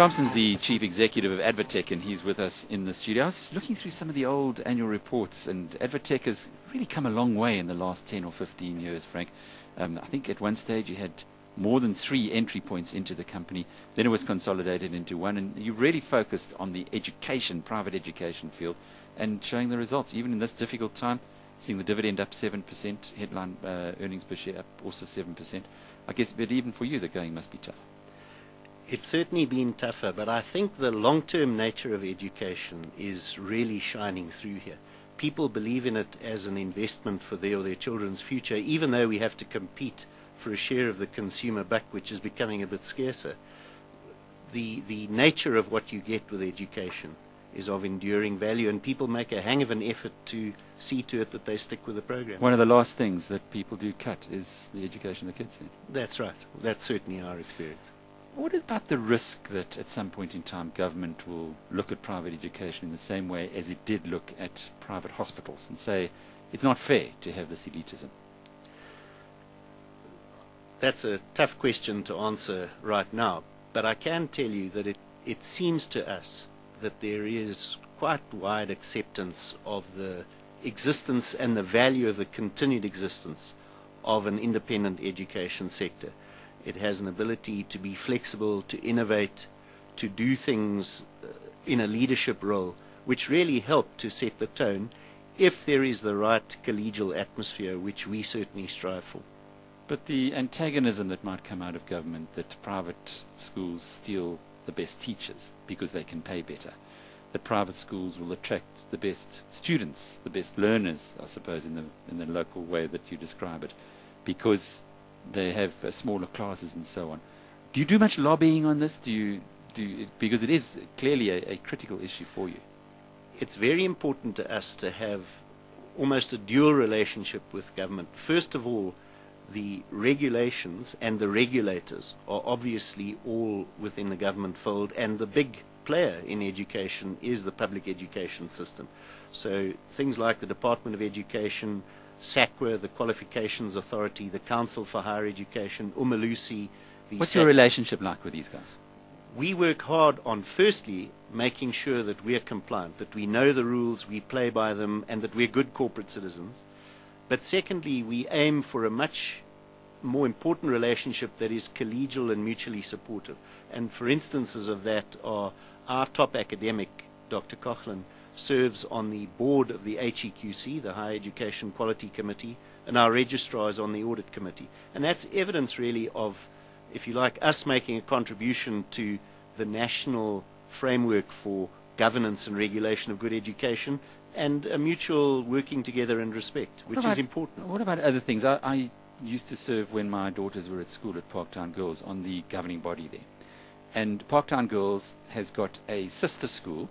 Thompson's the chief executive of ADvTECH, and he's with us in the studio. I was looking through some of the old annual reports, and ADvTECH has really come a long way in the last 10 or 15 years, Frank. I think at one stage you had more than 3 entry points into the company. Then it was consolidated into one, and you really focused on the education, private education field, and showing the results. Even in this difficult time, seeing the dividend up 7%, headline earnings per share up also 7%. I guess, but even for you, the going must be tough. It's certainly been tougher, but I think the long-term nature of education is really shining through here. People believe in it as an investment for their or their children's future, even though we have to compete for a share of the consumer buck, which is becoming a bit scarcer. The nature of what you get with education is of enduring value, and people make a hang of an effort to see to it that they stick with the program. One of the last things that people do cut is the education of the kids then. That's right. That's certainly our experience. What about the risk that at some point in time government will look at private education in the same way as it did look at private hospitals and say it's not fair to have this elitism? That's a tough question to answer right now, but I can tell you that it seems to us that there is quite wide acceptance of the existence and the value of the continued existence of an independent education sector. It has an ability to be flexible, to innovate, to do things in a leadership role, which really help to set the tone if there is the right collegial atmosphere, which we certainly strive for. But the antagonism that might come out of government, that private schools steal the best teachers because they can pay better, that private schools will attract the best students, the best learners, I suppose, in the local way that you describe it, because they have smaller classes and so on. Do you do much lobbying on this? Because it is clearly a critical issue for you. It's very important to us to have almost a dual relationship with government. First of all, the regulations and the regulators are obviously all within the government fold, and the big player in education is the public education system. So things like the Department of Education, SAQA, the Qualifications Authority, the Council for Higher Education, Umalusi. What's your relationship like with these guys? We work hard on, firstly, making sure that we are compliant, that we know the rules, we play by them, and that we're good corporate citizens. But secondly, we aim for a much more important relationship that is collegial and mutually supportive. And for instances of that are our top academic, Dr. Coughlin, serves on the board of the HEQC, the Higher Education Quality Committee, and our registrar is on the Audit Committee. And that's evidence really of, if you like, us making a contribution to the national framework for governance and regulation of good education, and a mutual working together and respect, which is important. What about other things? I used to serve, when my daughters were at school at Parktown Girls, on the governing body there. And Parktown Girls has got a sister school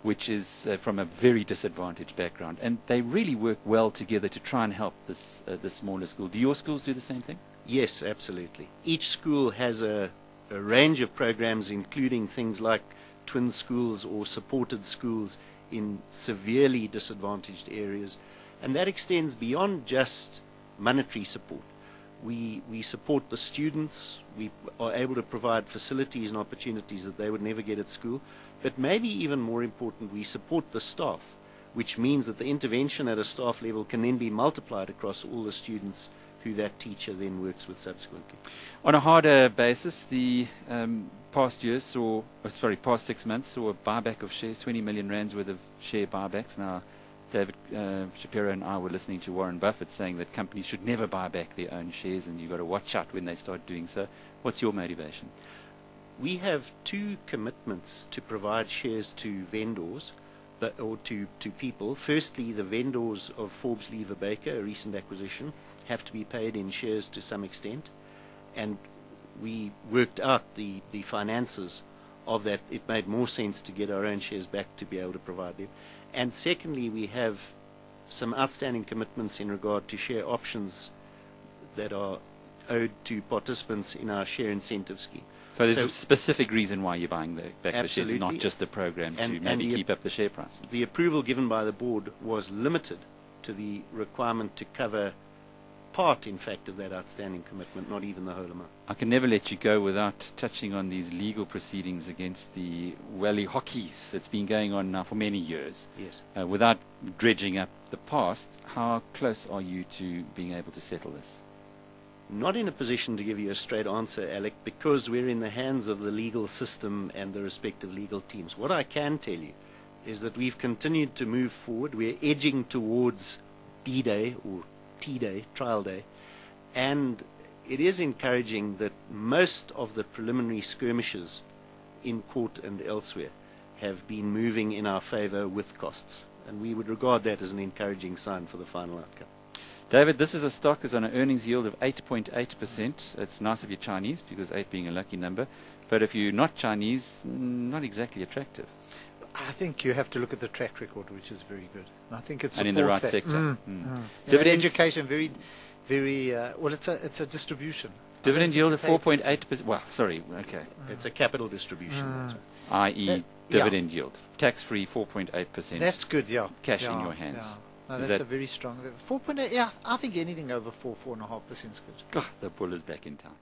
which is from a very disadvantaged background, and they really work well together to try and help this smaller school. Do your schools do the same thing? Yes, absolutely. Each school has a range of programs, including things like twin schools or supported schools in severely disadvantaged areas, and that extends beyond just monetary support. We support the students. We are able to provide facilities and opportunities that they would never get at school. But maybe even more important, we support the staff, which means that the intervention at a staff level can then be multiplied across all the students who that teacher then works with subsequently. On a harder basis, the past 6 months saw a buyback of shares, 20 million rands worth of share buybacks. Now, David Shapiro and I were listening to Warren Buffett saying that companies should never buy back their own shares, and you've got to watch out when they start doing so. What's your motivation? We have 2 commitments to provide shares to vendors, or to people. Firstly, the vendors of Forbes Lever Baker, a recent acquisition, have to be paid in shares to some extent, and we worked out the finances of that. It made more sense to get our own shares back to be able to provide them. And secondly, we have some outstanding commitments in regard to share options that are owed to participants in our share incentive scheme. So there's a specific reason why you're buying back the shares, absolutely, not just a program to maybe keep up the share price. The approval given by the board was limited to the requirement to cover part, in fact, of that outstanding commitment, not even the whole amount. I can never let you go without touching on these legal proceedings against the Wally Hockeys. It's been going on now for many years. Yes. Without dredging up the past, how close are you to being able to settle this? Not in a position to give you a straight answer, Alec, because we're in the hands of the legal system and the respective legal teams. What I can tell you is that we've continued to move forward. We're edging towards D-Day or T-Day, trial day, and it is encouraging that most of the preliminary skirmishes in court and elsewhere have been moving in our favor with costs, and we would regard that as an encouraging sign for the final outcome. David, this is a stock that's on an earnings yield of 8.8%. It's nice if you're Chinese, because 8 being a lucky number, but if you're not Chinese, not exactly attractive. I think you have to look at the track record, which is very good. And I think it's And in the right sector. You know, education, very, very well. It's a distribution. Dividend yield of 4.8%. Well, sorry, okay. It's a capital distribution. That's right. I.e., dividend yield, tax-free 4.8%. That's good. Yeah, Cash yeah, in your hands. Yeah. No, Is that's that a very strong. 4.8. Yeah, I think anything over 4.5% is good. God, the bull is back in town.